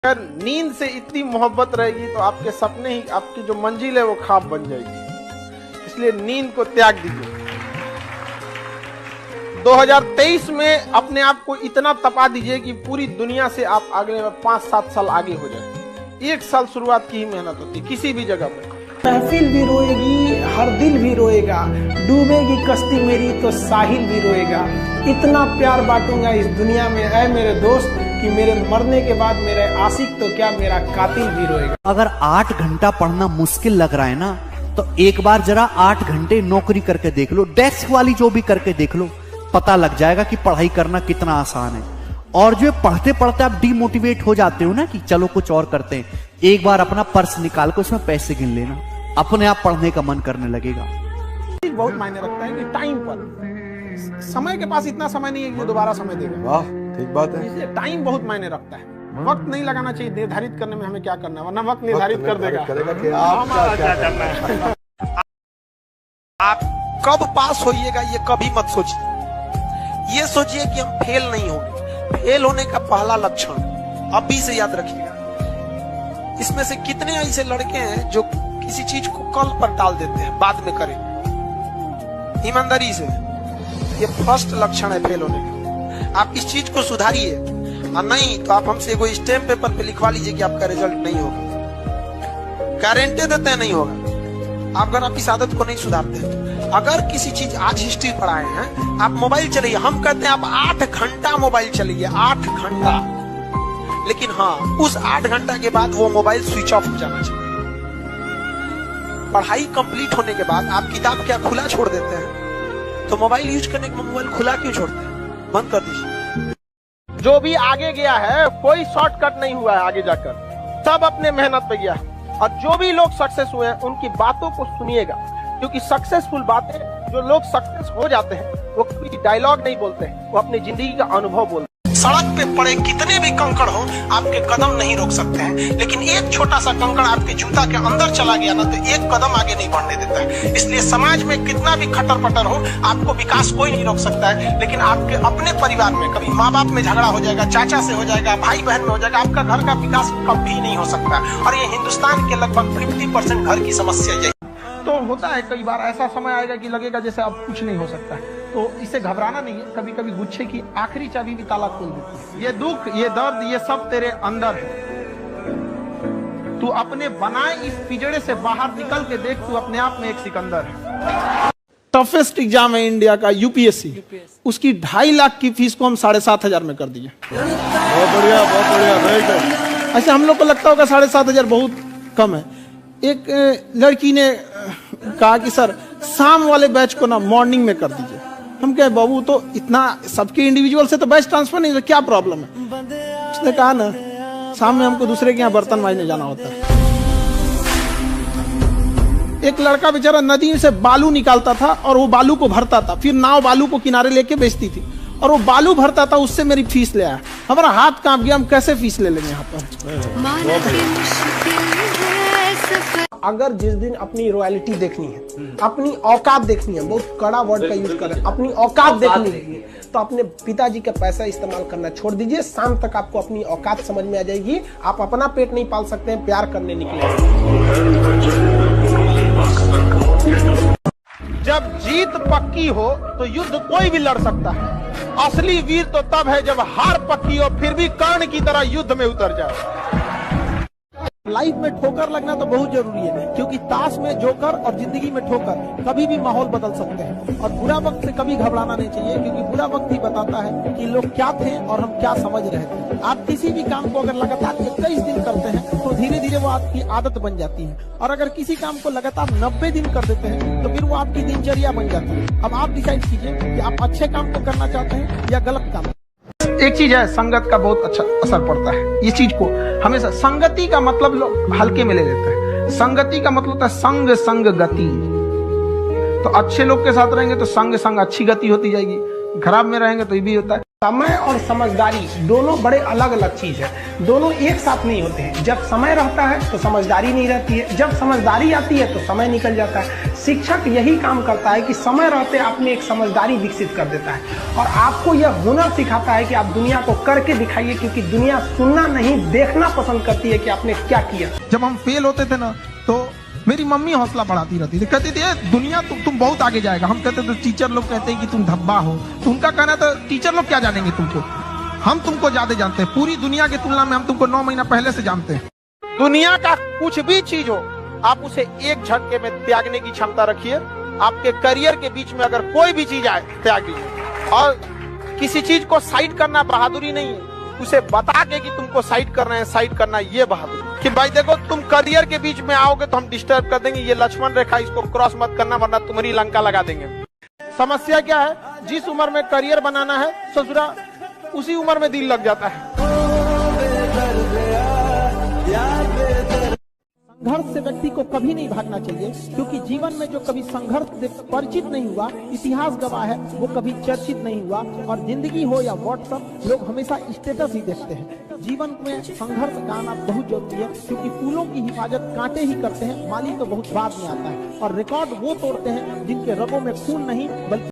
अगर नींद से इतनी मोहब्बत रहेगी तो आपके सपने ही, आपकी जो मंजिल है वो ख्वाब बन जाएगी। इसलिए नींद को त्याग दीजिए। 2023 में अपने आप को इतना तपा दीजिए कि पूरी दुनिया से आप अगले 5-7 साल आगे हो जाए। 1 साल शुरुआत की ही मेहनत होती है किसी भी जगह पर। महफिल भी रोएगी, हर दिल भी रोएगा, डूबेगी कश्ती मेरी तो साहिल भी रोएगा। इतना प्यार बांटूंगा इस दुनिया में ऐ मेरे दोस्त कि मेरे मरने के बाद मेरे आशिक तो क्या मेरा कातिल भी रोएगा। अगर 8 घंटा पढ़ना मुश्किल लग रहा है ना, तो एक बार जरा 8 घंटे नौकरी करके देख लो, डेस्क वाली जो भी करके देख लो, पता लग जाएगा कि पढ़ाई करना कितना आसान है। और जो पढ़ते पढ़ते आप डिमोटिवेट हो जाते हो ना कि चलो कुछ और करते हैं, एक बार अपना पर्स निकाल के उसमें पैसे गिन लेना, अपने आप पढ़ने का मन करने लगेगा। बहुत मायने रखता है कि टाइम पर, समय के पास इतना समय नहीं है कि वो दोबारा समय देगा। वाह, ठीक बात है। इसलिए टाइम बहुत मायने रखता है। वक्त नहीं लगाना चाहिए निर्धारित करने में हमें क्या करना है, वरना वक्त निर्धारित कर देगा कि आप क्या करना है। आप कब पास होइएगा ये कभी मत सोचिए। ये सोचिए कि हम फेल नहीं होंगे। फेल होने का पहला लक्षण अभी से याद रखिएगा। इसमें से कितने ऐसे लड़के हैं जो किसी चीज को कल पर टाल देते हैं, बाद में करें। ईमानदारी से, ये फर्स्ट लक्षण है फेल होने का। आप इस चीज को सुधारिए, और नहीं तो आप हमसे कोई स्टैम्प पेपर पे लिखवा लीजिए कि आपका रिजल्ट नहीं होगा। गारंटी देते हैं नहीं होगा। आप अगर आप इस आदत को नहीं सुधारते हैं, अगर किसी चीज आज हिस्ट्री पढ़ाए हैं, आप मोबाइल चलाइए। हम कहते हैं आप 8 घंटा मोबाइल चलाइए, 8 घंटा। लेकिन हाँ, उस 8 घंटा के बाद वो मोबाइल स्विच ऑफ हो जाना चाहिए। पढ़ाई कंप्लीट होने के बाद आप किताब क्या खुला छोड़ देते हैं, तो मोबाइल यूज करने के मोबाइल खुला क्यों छोड़ते हैं? बंद कर दीजिए। जो भी आगे गया है, कोई शॉर्टकट नहीं हुआ है आगे जाकर, सब अपने मेहनत पे गया। और जो भी लोग सक्सेस हुए हैं उनकी बातों को सुनिएगा, क्योंकि सक्सेसफुल बातें, जो लोग सक्सेस हो जाते हैं वो कोई डायलॉग नहीं बोलते हैं, वो अपनी जिंदगी का अनुभव बोलते हैं। सड़क पे पड़े कितने भी कंकड़ हो, आपके कदम नहीं रोक सकते हैं, लेकिन एक छोटा सा कंकड़ आपके जूता के अंदर चला गया ना, तो एक कदम आगे नहीं बढ़ने देता है। इसलिए समाज में कितना भी खटर पटर हो, आपको विकास कोई नहीं रोक सकता है। लेकिन आपके अपने परिवार में कभी माँ बाप में झगड़ा हो जाएगा, चाचा से हो जाएगा, भाई बहन में हो जाएगा, आपका घर का विकास कभी नहीं हो सकता। और ये हिंदुस्तान के लगभग 50% घर की समस्या यही तो होता है। कई बार ऐसा समय आएगा कि लगेगा जैसे अब कुछ नहीं हो सकता है, तो इससे घबराना नहीं है। कभी कभी गुच्छे की आखिरी चाबी भी ताला खोल देती है। ये दुख, ये दर्द, ये सब तेरे अंदर है। तू अपने बनाए इस पिंजड़े से बाहर निकल के देख, तू अपने आप में एक सिकंदर है। टफेस्ट एग्जाम है इंडिया का, यूपीएससी। उसकी 2.5 लाख की फीस को हम 7,500 में कर दिए। बहुत बढ़िया, बहुत बढ़िया। ऐसे हम लोग को लगता होगा 7,500 बहुत कम है। एक लड़की ने कहा कि सर शाम वाले बैच को ना मॉर्निंग में कर दीजिए। हम कहे बाबू, तो इतना सबके इंडिविजुअल से तो बैच ट्रांसफर नहीं, क्या प्रॉब्लम है? उसने कहा ना, शाम में हमको दूसरे के यहाँ बर्तन मांजने जाना होता है। एक लड़का बेचारा नदी से बालू निकालता था और वो बालू को भरता था, फिर नाव बालू को किनारे लेके बेचती थी, और वो बालू भरता था, उससे मेरी फीस ले आया। हमारा हाथ कांप गया, हम कैसे फीस ले लेंगे यहाँ पर। अगर जिस दिन अपनी रॉयल्टी देखनी है, अपनी औकात देखनी है, बहुत कड़ा वर्ड का यूज कर रहे हैं, अपनी औकात देखनी है, तो अपने पिताजी का पैसा इस्तेमाल करना छोड़ दीजिए। शाम तक आपको अपनी औकात समझ में आ जाएगी। आप अपना पेट नहीं पाल सकते हैं, प्यार करने निकले। जब जीत पक्की हो तो युद्ध कोई भी लड़ सकता है। असली वीर तो तब है जब हार पक्की हो, फिर भी कर्ण की तरह युद्ध में उतर जाए। लाइफ में ठोकर लगना तो बहुत जरूरी है, क्योंकि ताश में जोकर और जिंदगी में ठोकर कभी भी माहौल बदल सकते हैं। और बुरा वक्त से कभी घबराना नहीं चाहिए, क्योंकि बुरा वक्त ही बताता है कि लोग क्या थे और हम क्या समझ रहे थे। आप किसी भी काम को अगर लगातार 21 दिन करते हैं तो धीरे धीरे वो आपकी आदत बन जाती है, और अगर किसी काम को लगातार 90 दिन कर देते हैं तो फिर वो आपकी दिनचर्या बन जाती है। अब आप डिसाइड कीजिए कि आप अच्छे काम को करना चाहते हैं या गलत काम। एक चीज है, संगत का बहुत अच्छा असर पड़ता है। इस चीज को हमेशा, संगति का मतलब लोग हल्के में ले लेते हैं। संगति का मतलब होता है संग संग गति। तो अच्छे लोग के साथ रहेंगे तो संग संग अच्छी गति होती जाएगी, खराब में रहेंगे तो ये भी होता है। समय और समझदारी दोनों बड़े अलग अलग चीज है, दोनों एक साथ नहीं होते हैं। जब समय रहता है तो समझदारी नहीं रहती है, जब समझदारी आती है तो समय निकल जाता है। शिक्षक यही काम करता है कि समय रहते आप में एक समझदारी विकसित कर देता है और आपको यह हुनर सिखाता है कि आप दुनिया को करके दिखाइए, क्योंकि दुनिया सुनना नहीं देखना पसंद करती है कि आपने क्या किया। जब हम फेल होते थे ना तो मेरी मम्मी हौसला बढ़ाती रहती थी, कहती थी दुनिया तुम बहुत आगे जाएगा। हम कहते तो टीचर लोग कहते हैं कि तुम धब्बा हो, तो उनका कहना था टीचर लोग क्या जानेंगे तुमको, हम तुमको ज्यादा जानते हैं, पूरी दुनिया की तुलना में हम तुमको 9 महीना पहले से जानते हैं। दुनिया का कुछ भी चीज हो आप उसे एक झटके में त्यागने की क्षमता रखिए। आपके करियर के बीच में अगर कोई भी चीज आए त्याग दीजिए। और किसी चीज को साइड करना बहादुरी नहीं है, उसे बता के कि तुमको साइड करना है, साइड करना ये बहादुरी कि भाई देखो तुम करियर के बीच में आओगे तो हम डिस्टर्ब कर देंगे, ये लक्ष्मण रेखा इसको क्रॉस मत करना वरना तुम्हारी लंका लगा देंगे। समस्या क्या है, जिस उम्र में करियर बनाना है ससुरा उसी उम्र में दिल लग जाता है। संघर्ष से व्यक्ति को कभी नहीं भागना चाहिए, क्योंकि जीवन में जो कभी संघर्ष से परिचित नहीं हुआ, इतिहास गवाह है, वो कभी चर्चित नहीं हुआ। और जिंदगी हो या व्हाट्सएप, लोग हमेशा स्टेटस ही देखते हैं। जीवन में संघर्ष गाना बहुत जरूरी है, क्योंकि फूलों की हिफाजत कांटे ही करते हैं, माली तो बहुत बाद में आता है। और रिकॉर्ड वो तोड़ते हैं जिनके रगों में खून नहीं बल्कि